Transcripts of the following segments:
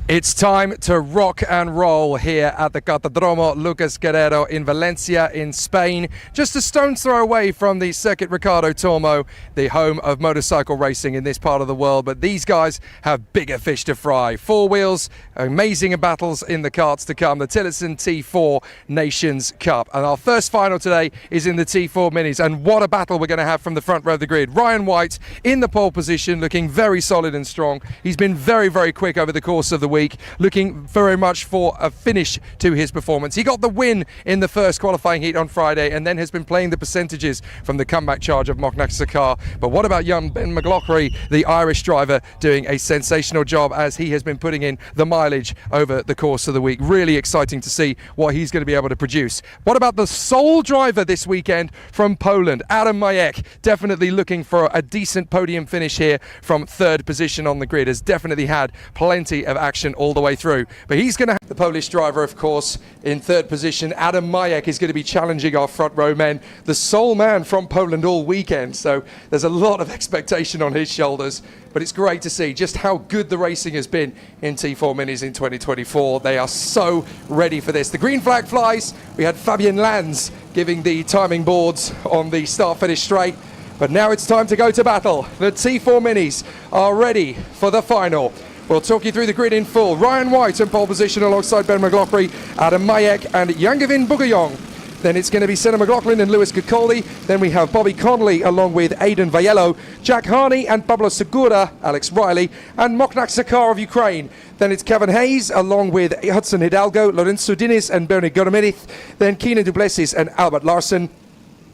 It's time to rock and roll here at the Cartodromo Lucas Guerrero in Valencia in Spain, just a stone's throw away from the Circuit Ricardo Tormo, the home of motorcycle racing in this part of the world. But these guys have bigger fish to fry. Four wheels, amazing battles in the karts to come, the Tillotson T4 Nations Cup. And our first final today is in the T4 Minis, and what a battle we're going to have from the front row of the grid. Ryan White in the pole position, looking very solid and strong. He's been very, very quick over the course of the week, looking very much for a finish to his performance. He got the win in the first qualifying heat on Friday and then has been playing the percentages from the comeback charge of Moknak Sakar. But what about young Ben McLaughlin, the Irish driver, doing a sensational job as he has been putting in the mileage over the course of the week. Really exciting to see what he's going to be able to produce. What about the sole driver this weekend from Poland, Adam Majek, definitely looking for a decent podium finish here from third position on the grid, has definitely had plenty of action all the way through. But he's going to have the Polish driver, of course, in third position. Adam Majek is going to be challenging our front row men, the sole man from Poland all weekend. So there's a lot of expectation on his shoulders. But it's great to see just how good the racing has been in T4 Minis in 2024. They are so ready for this. The green flag flies. We had Fabian Lanz giving the timing boards on the start-finish straight. But now it's time to go to battle. The T4 Minis are ready for the final. We'll talk you through the grid in full. Ryan White in pole position alongside Ben McLaughlin, Adam Majek and Yangavin Bugayong. Then it's going to be Senna McLaughlin and Lewis Kakoldi. Then we have Bobby Connolly along with Aidan Vaiello, Jack Harney and Pablo Segura, Alex Riley and Moknak Sakar of Ukraine. Then it's Kevin Hayes along with Hudson Hidalgo, Lorenzo Diniz and Bernie Goromedith. Then Keenan Duplessis and Albert Larsen.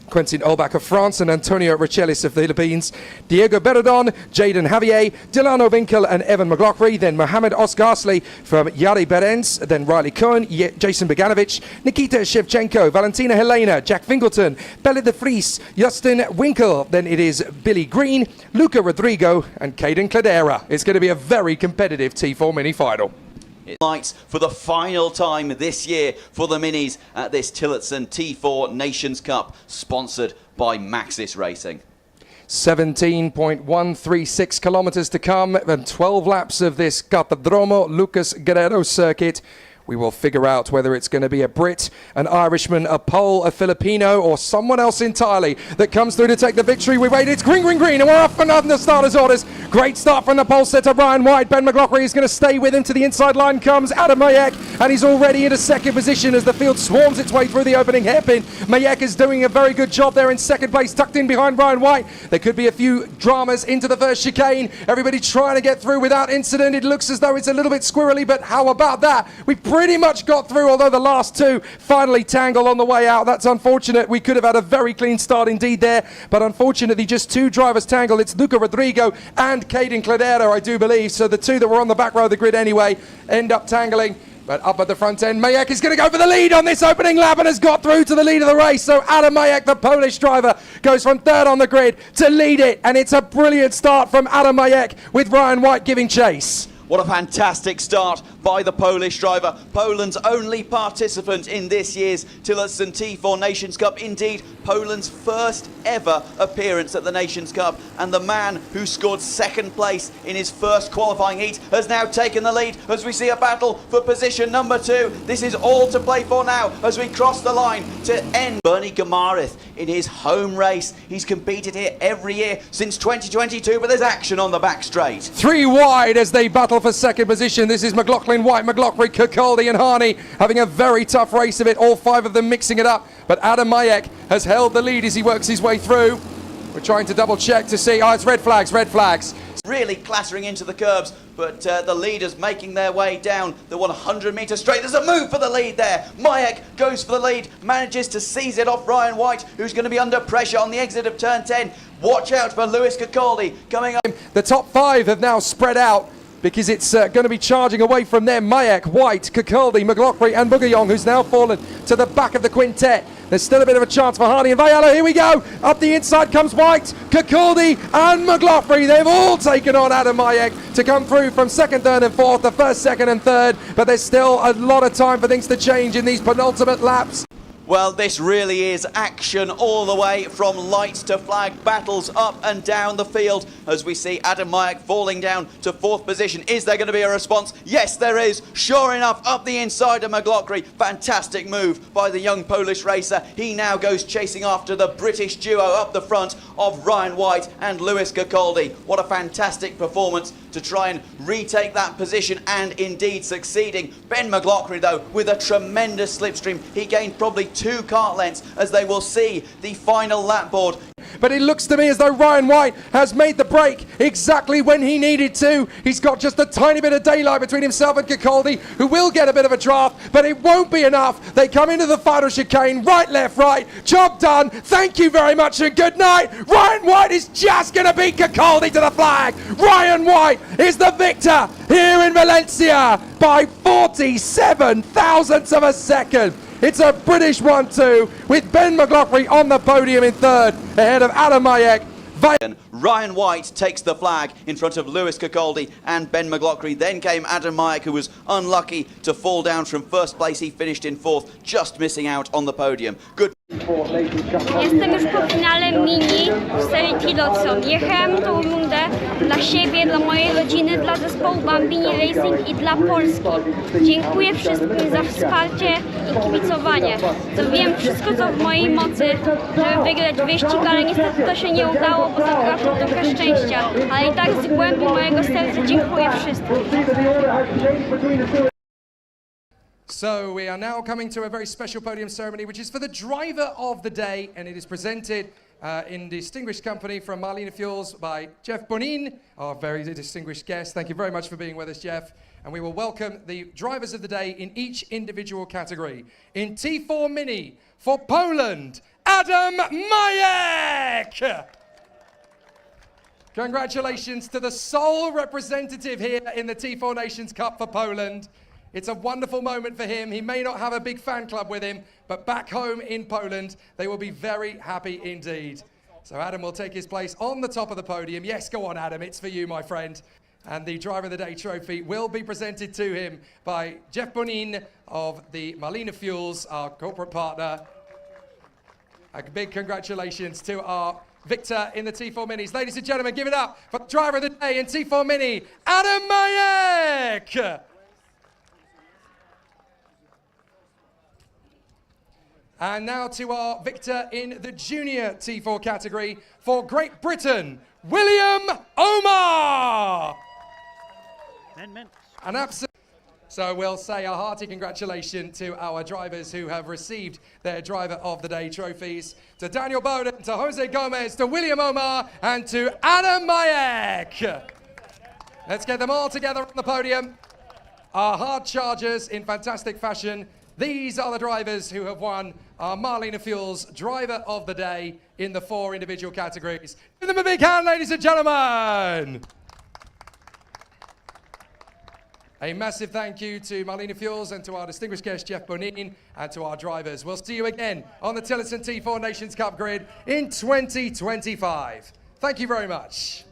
Quentin Olbach of France and Antonio Richelis of the Philippines, Diego Berodon, Jaden Javier, Delano Winkel and Evan McLaughlin, then Mohamed Osgarsley from Yari Berens, then Riley Cohen, Jason Beganovic, Nikita Shevchenko, Valentina Helena, Jack Fingleton, Pelle de Vries, Justin Winkel, then it is Billy Green, Luca Rodrigo and Caden Cladera. It's going to be a very competitive T4 Mini final. Lights for the final time this year for the Minis at this Tillotson T4 Nations Cup, sponsored by Maxis Racing. 17.136 kilometers to come and 12 laps of this Cartodromo Lucas Guerrero circuit. We will figure out whether it's going to be a Brit, an Irishman, a Pole, a Filipino, or someone else entirely that comes through to take the victory. We wait, it's green, green, green, and we're off and on the starter's orders. Great start from the pole setter, Ryan White. Ben McLaughlin is going to stay with him. To the inside line comes Adam Majek, and he's already into second position as the field swarms its way through the opening hairpin. Majek is doing a very good job there in second place, tucked in behind Ryan White. There could be a few dramas into the first chicane. Everybody trying to get through without incident. It looks as though it's a little bit squirrely, but how about that? We pretty much got through, although the last two finally tangle on the way out. That's unfortunate. We could have had a very clean start indeed there, but unfortunately just two drivers tangle. It's Luca Rodrigo and Caden Cladera, I do believe. So the two that were on the back row of the grid anyway end up tangling. But up at the front end, Majek is going to go for the lead on this opening lap and has got through to the lead of the race. So Adam Majek, the Polish driver, goes from third on the grid to lead it. And it's a brilliant start from Adam Majek with Ryan White giving chase. What a fantastic start by the Polish driver, Poland's only participant in this year's Tillotson T4 Nations Cup. Indeed, Poland's first ever appearance at the Nations Cup, and the man who scored second place in his first qualifying heat has now taken the lead as we see a battle for position number 2. This is all to play for now as we cross the line to end. Bernie Gamarith in his home race. He's competed here every year since 2022, but there's action on the back straight. Three wide as they battle for second position. This is McLaughlin, White, McLaughlin, Kakoldi and Harney having a very tough race of it, all five of them mixing it up. But Adam Majek has held the lead as he works his way through. We're trying to double check to see, it's red flags, red flags. Really clattering into the curbs, but the leaders making their way down the 100-metre straight. There's a move for the lead there. Majek goes for the lead, manages to seize it off Ryan White, who's going to be under pressure on the exit of turn 10. Watch out for Lewis Kakoldi coming up. The top five have now spread out, because it's going to be charging away from them. Majek, White, Kakoldi, McLaughlin and Bugayong, who's now fallen to the back of the quintet. There's still a bit of a chance for Harney and Vaiello. Here we go. Up the inside comes White, Kakoldi and McLaughlin. They've all taken on Adam Majek to come through from second, third and fourth, the first, second and third. But there's still a lot of time for things to change in these penultimate laps. Well, this really is action all the way from light to flag, battles up and down the field as we see Adam Majek falling down to 4th position. Is there going to be a response? Yes, there is. Sure enough, up the inside of McLaughlin. Fantastic move by the young Polish racer. He now goes chasing after the British duo up the front of Ryan White and Lewis Capaldi. What a fantastic performance to try and retake that position, and indeed succeeding. Ben McLaughlin, though, with a tremendous slipstream. He gained probably 2 kart lengths as they will see the final lap board. But it looks to me as though Ryan White has made the break exactly when he needed to. He's got just a tiny bit of daylight between himself and Capaldi, who will get a bit of a draft, but it won't be enough. They come into the final chicane, right, left, right. Job done. Thank you very much and good night. Ryan White is just going to beat Capaldi to the flag. Ryan White is the victor here in Valencia by 47 thousandths of a second. It's a British 1-2 with Ben McLaughlin on the podium in 3rd ahead of Adam Majek. Ryan White takes the flag in front of Lewis Capaldi and Ben McLaughlin. Then came Adam Majek, who was unlucky to fall down from 1st place. He finished in 4th, just missing out on the podium. Good. Jestem już po finale mini w serii Tilotson. Jechałem tą rundę dla siebie, dla mojej rodziny, dla zespołu Bambini Racing i dla Polski. Dziękuję wszystkim za wsparcie i kibicowanie. Zrobiłem wszystko, co w mojej mocy, żeby wygrać wyścig, ale niestety to się nie udało, bo zabrakło trochę szczęścia. Ale i tak z głębi mojego serca dziękuję wszystkim. So we are now coming to a very special podium ceremony, which is for the driver of the day, and it is presented in distinguished company from Marlene Fuels by Jeff Bonin, our very distinguished guest. Thank you very much for being with us, Jeff. And we will welcome the drivers of the day in each individual category. In T4 Mini for Poland, Adam Majek! Congratulations to the sole representative here in the T4 Nations Cup for Poland. It's a wonderful moment for him. He may not have a big fan club with him, but back home in Poland, they will be very happy indeed. So Adam will take his place on the top of the podium. Yes, go on, Adam. It's for you, my friend. And the Driver of the Day trophy will be presented to him by Jeff Bonin of the Marlene Fuels, our corporate partner. A big congratulations to our victor in the T4 Minis. Ladies and gentlemen, give it up for the Driver of the Day in T4 Mini, Adam Majek! And now to our victor in the junior T4 category for Great Britain, William Omar! 10 minutes. An absolute. So we'll say a hearty congratulations to our drivers who have received their Driver of the Day trophies. To Daniel Bowden, to Jose Gomez, to William Omar, and to Adam Majek. Let's get them all together on the podium. Our hard chargers in fantastic fashion. These are the drivers who have won our Marlene Fuels Driver of the Day in the 4 individual categories. Give them a big hand, ladies and gentlemen. A massive thank you to Marlene Fuels and to our distinguished guest, Jeff Bonin, and to our drivers. We'll see you again on the Tillotson T4 Nations Cup grid in 2025. Thank you very much.